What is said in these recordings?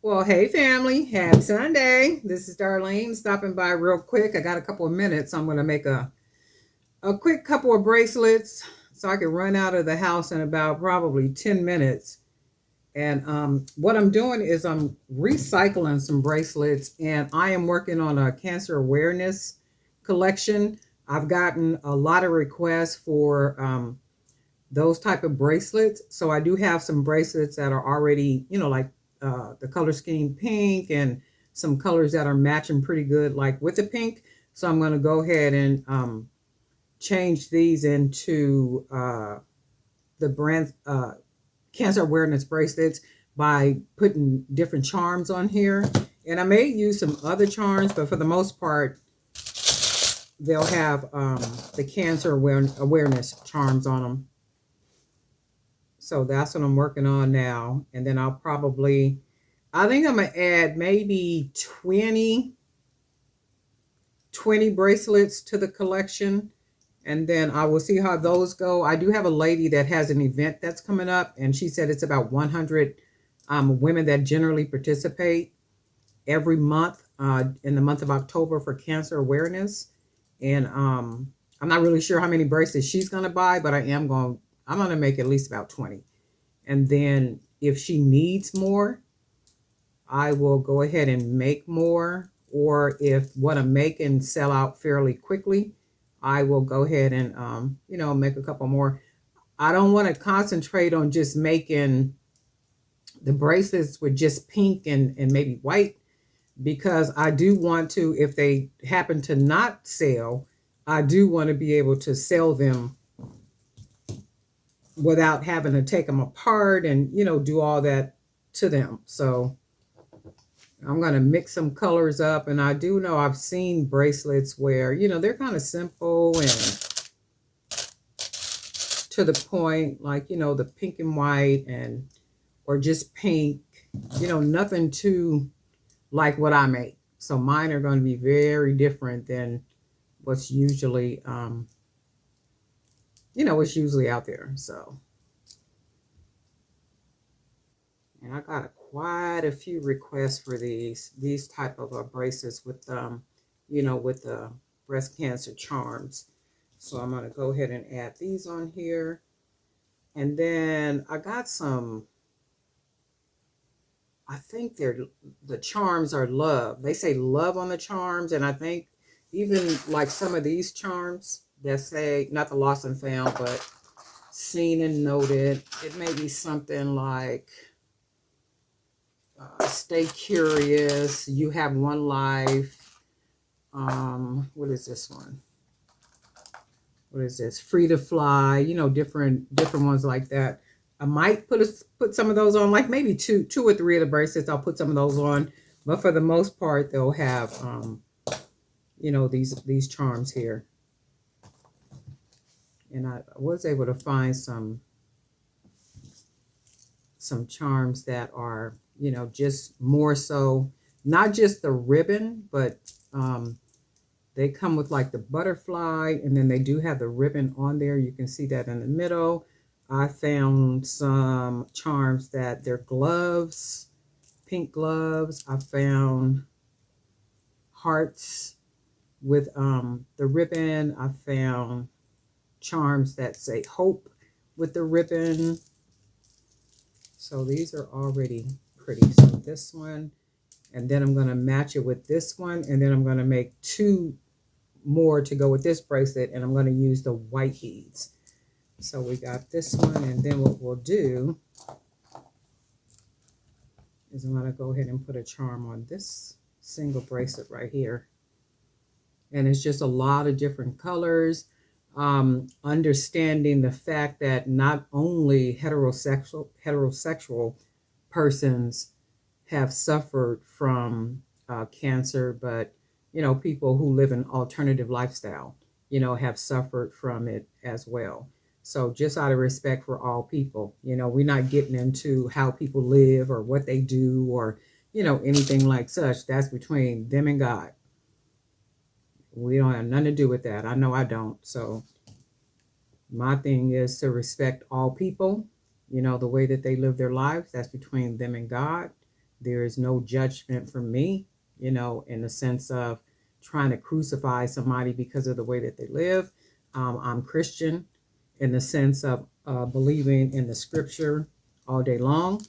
Well, hey family, happy Sunday. This is Darlene stopping by real quick. I got a couple of minutes. I'm going to make a quick couple of bracelets so I can run out of the house in about probably 10 minutes. And what I'm doing is I'm recycling some bracelets and I am working on a cancer awareness collection. I've gotten a lot of requests for those type of bracelets. So I do have some bracelets that are already, like the color scheme pink and some colors that are matching pretty good, like with the pink. So I'm going to go ahead and change these into the brand cancer awareness bracelets by putting different charms on here. And I may use some other charms, but for the most part, they'll have the cancer awareness charms on them. So that's what I'm working on now. And then I think I'm going to add maybe 20 bracelets to the collection. And then I will see how those go. I do have a lady that has an event that's coming up, and she said it's about 100 women that generally participate every month in the month of October for cancer awareness. And I'm not really sure how many bracelets she's going to buy, but I'm going to make at least about 20. And then if she needs more, I will go ahead and make more. Or if what I'm making sell out fairly quickly, I will go ahead and make a couple more. I don't want to concentrate on just making the bracelets with just pink and maybe white, because I do want to, if they happen to not sell, I do want to be able to sell them without having to take them apart and do all that to them. So I'm going to mix some colors up. And I do know I've seen bracelets where they're kind of simple and to the point, like the pink and white, and or just pink, nothing too like what I make. So mine are going to be very different than what's usually what's usually out there. So, and I got quite a few requests for these type of bracelets with with the breast cancer charms. So I'm going to go ahead and add these on here. And then I got some, I think the charms are love. They say love on the charms. And I think even like some of these charms that say, not the lost and found, but seen and noted, it may be something like, stay curious, you have one life. What is this one? What is this? Free to fly, different ones like that. I might put some of those on, like maybe two or three of the bracelets. I'll put some of those on, but for the most part, they'll have these charms here. And I was able to find some charms that are just more so not just the ribbon, but they come with like the butterfly, and then they do have the ribbon on there. You can see that in the middle. I found some charms that they're gloves, pink gloves. I found hearts with the ribbon. I found charms that say hope with the ribbon. So these are already pretty. So this one, and then I'm going to match it with this one, and then I'm going to make two more to go with this bracelet, and I'm going to use the white beads. So we got this one, and then what we'll do is I'm going to go ahead and put a charm on this single bracelet right here. And it's just a lot of different colors. Understanding the fact that not only heterosexual persons have suffered from cancer, but people who live an alternative lifestyle, have suffered from it as well. So just out of respect for all people, we're not getting into how people live or what they do or anything like such. That's between them and God. We don't have nothing to do with that. I know I don't. So my thing is to respect all people, the way that they live their lives. That's between them and God. There is no judgment from me, in the sense of trying to crucify somebody because of the way that they live. I'm Christian in the sense of believing in the scripture all day long.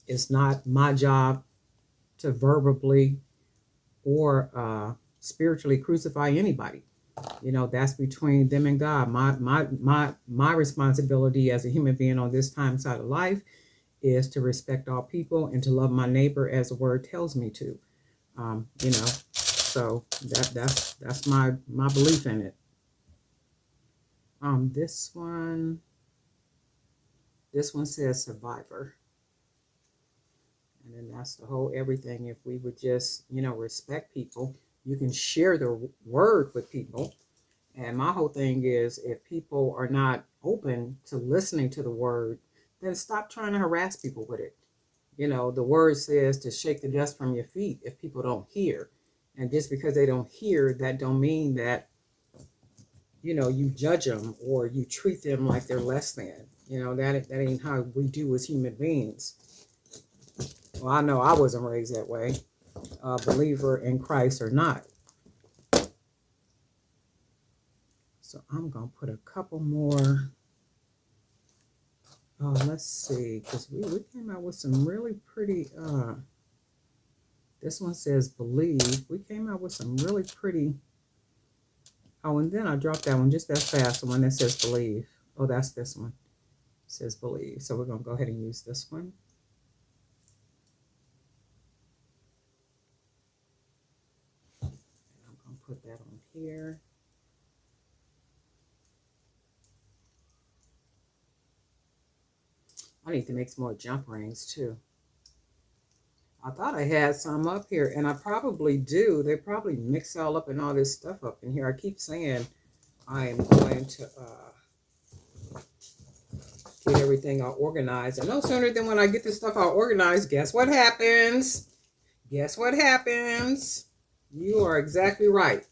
It's not my job to verbally or spiritually crucify anybody. That's between them and God. My responsibility as a human being on this time side of life is to respect all people and to love my neighbor as the word tells me to. So that's my belief in it. This one says survivor. And then that's the whole everything. If we would just, respect people, you can share the word with people. And my whole thing is if people are not open to listening to the word, then stop trying to harass people with it. The word says to shake the dust from your feet if people don't hear. And just because they don't hear, that don't mean that, you judge them or you treat them like they're less than. That ain't how we do as human beings. Well, I know I wasn't raised that way, believer in Christ or not. So I'm going to put a couple more. Let's see, because we came out with some really pretty, this one says believe. We came out with some really pretty, and then I dropped that one just that fast, the one that says believe. Oh, that's this one. It says believe. So we're going to go ahead and use this one. And I'm going to put that on here. I need to make some more jump rings too. I thought I had some up here, and I probably do. They probably mix all up and all this stuff up in here. I keep saying I am going to get everything all organized. And no sooner than when I get this stuff all organized, guess what happens? Guess what happens? You are exactly right.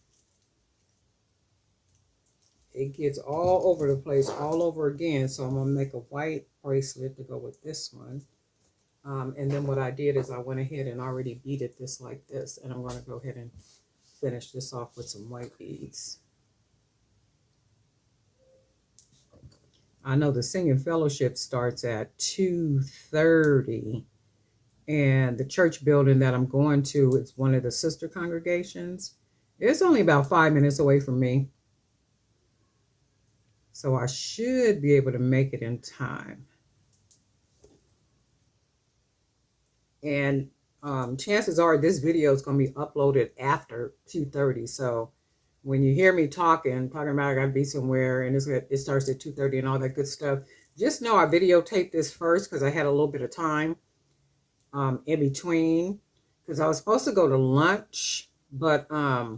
It gets all over the place, all over again. So I'm going to make a white bracelet to go with this one. And then what I did is I went ahead and already beaded this like this. And I'm going to go ahead and finish this off with some white beads. I know the singing fellowship starts at 2:30. And the church building that I'm going to is one of the sister congregations. It's only about 5 minutes away from me. So I should be able to make it in time. And chances are this video is going to be uploaded after 2:30. So when you hear me talking about I got to be somewhere and it starts at 2:30 and all that good stuff, just know I videotaped this first because I had a little bit of time in between, because I was supposed to go to lunch, but I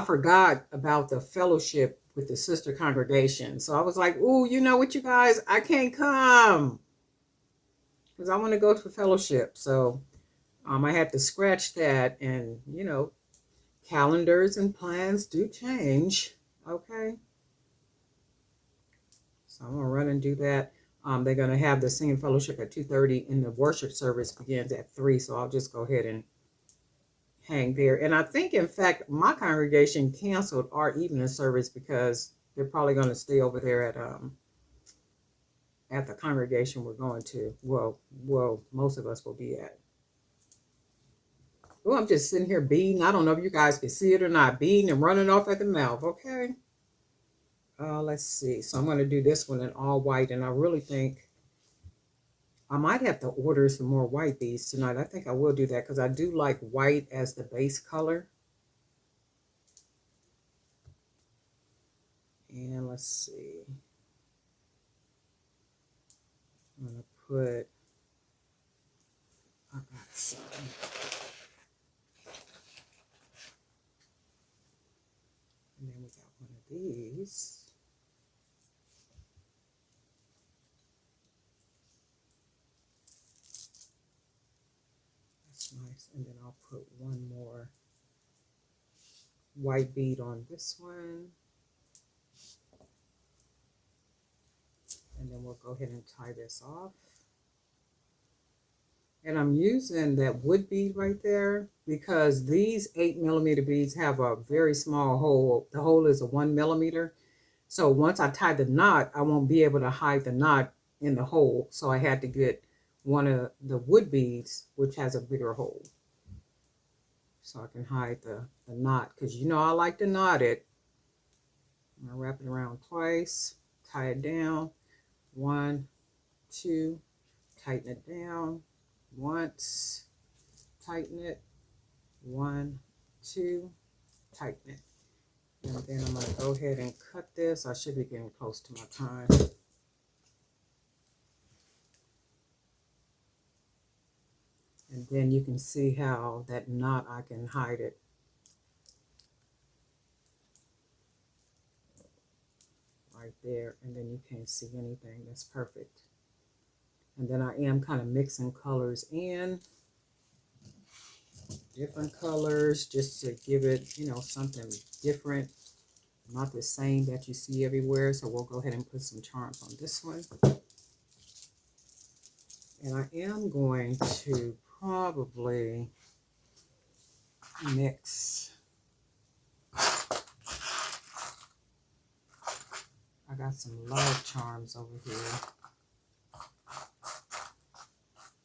forgot about the fellowship with the sister congregation. So I was like, ooh, you know what, you guys, I can't come because I want to go to fellowship. So I had to scratch that, and calendars and plans do change. Okay. So I'm going to run and do that. They're going to have the singing fellowship at 2:30 and the worship service begins at 3. So I'll just go ahead and hang there. And I think, in fact, my congregation canceled our evening service because they're probably going to stay over there at the congregation we're going to. Well, most of us will be at. Oh, I'm just sitting here beading. I don't know if you guys can see it or not. Beading and running off at the mouth. Okay. Let's see. So I'm going to do this one in all white, and I really think I might have to order some more white beads tonight. I think I will do that because I do like white as the base color. And let's see. I'm going to put, I got some. And then we got one of these. That's nice. And then I'll put one more white bead on this one. And then we'll go ahead and tie this off. And I'm using that wood bead right there because these 8mm beads have a very small hole. The hole is a 1mm. So once I tie the knot, I won't be able to hide the knot in the hole. So I had to get one of the wood beads, which has a bigger hole. So I can hide the knot. Because you know I like to knot it. I'm going to wrap it around twice. Tie it down. 1, 2. Tighten it down. Once. Tighten it. 1, 2. Tighten it. And then I'm going to go ahead and cut this. I should be getting close to my time. And then you can see how that knot, I can hide it. Right there. And then you can't see anything. That's perfect. And then I am kind of mixing colors in. Different colors just to give it, you know, something different. Not the same that you see everywhere. So we'll go ahead and put some charms on this one. And I am going to probably mix. I got some love charms over here.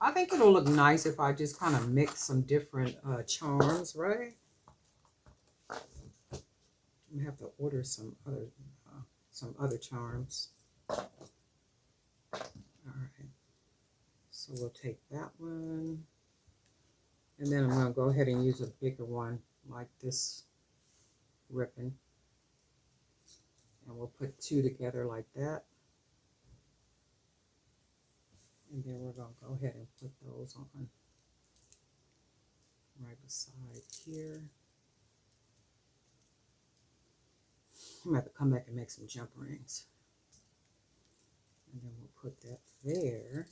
I think it'll look nice if I just kind of mix some different charms, right? I'm gonna have to order some other charms. All right. So we'll take that one. And then I'm going to go ahead and use a bigger one like this ribbon. And we'll put 2 together like that. And then we're going to go ahead and put those on right beside here. I'm going to have to come back and make some jump rings. And then we'll put that there.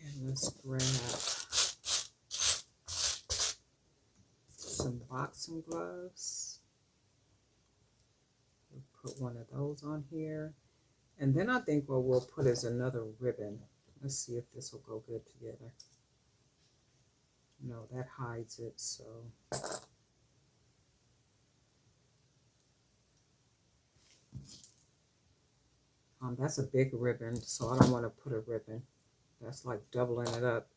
And let's grab some boxing gloves. We'll put one of those on here. And then I think what we'll put is another ribbon. Let's see if this will go good together. No, that hides it, so. That's a big ribbon, so I don't want to put a ribbon. That's like doubling it up.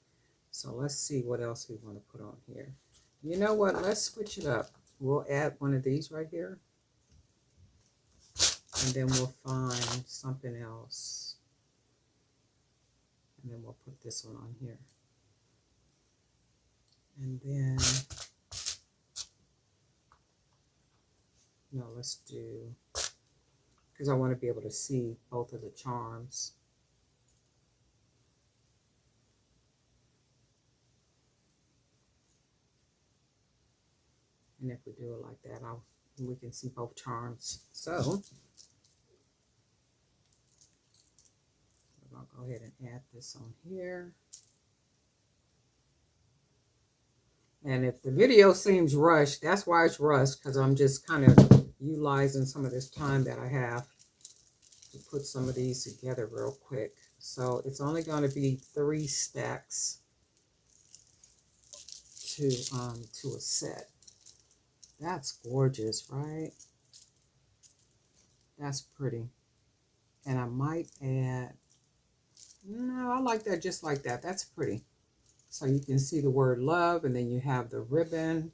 So let's see what else we want to put on here. You know what? Let's switch it up. We'll add one of these right here. And then we'll find something else. And then we'll put this one on here. And then, no, let's do, because I want to be able to see both of the charms. And if we do it like that, we can see both charms. So, we're going to go ahead and add this on here. And if the video seems rushed, that's why it's rushed, because I'm just kind of utilizing some of this time that I have to put some of these together real quick. So it's only going to be 3 stacks to a set. That's gorgeous, right? That's pretty. And I might add, no, I like that just like that. That's pretty. So you can see the word love, and then you have the ribbon,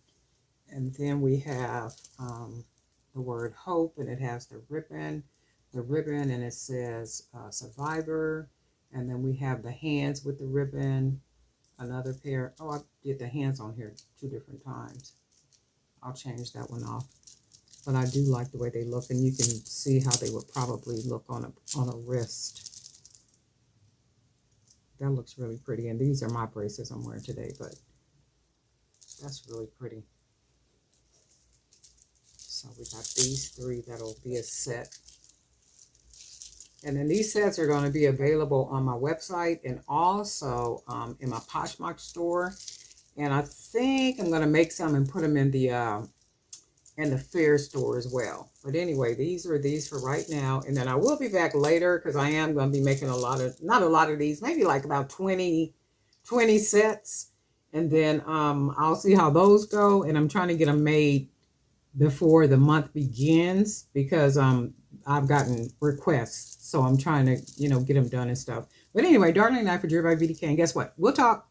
and then we have the word hope, and it has the ribbon, and it says survivor, and then we have the hands with the ribbon, another pair. Oh, I did the hands on here 2 different times. I'll change that one off. But I do like the way they look, and you can see how they would probably look on a wrist. That looks really pretty. And these are my bracelets I'm wearing today, but that's really pretty. So we got these 3 that'll be a set. And then these sets are going to be available on my website and also in my Poshmark store. And I think I'm going to make some and put them in the fair store as well. But anyway, these are these for right now. And then I will be back later because I am going to be making not a lot of these, maybe like about 20 sets. And then I'll see how those go. And I'm trying to get them made before the month begins because I've gotten requests. So I'm trying to, get them done and stuff. But anyway, Darling and I for Jerry by BDK. And guess what? We'll talk.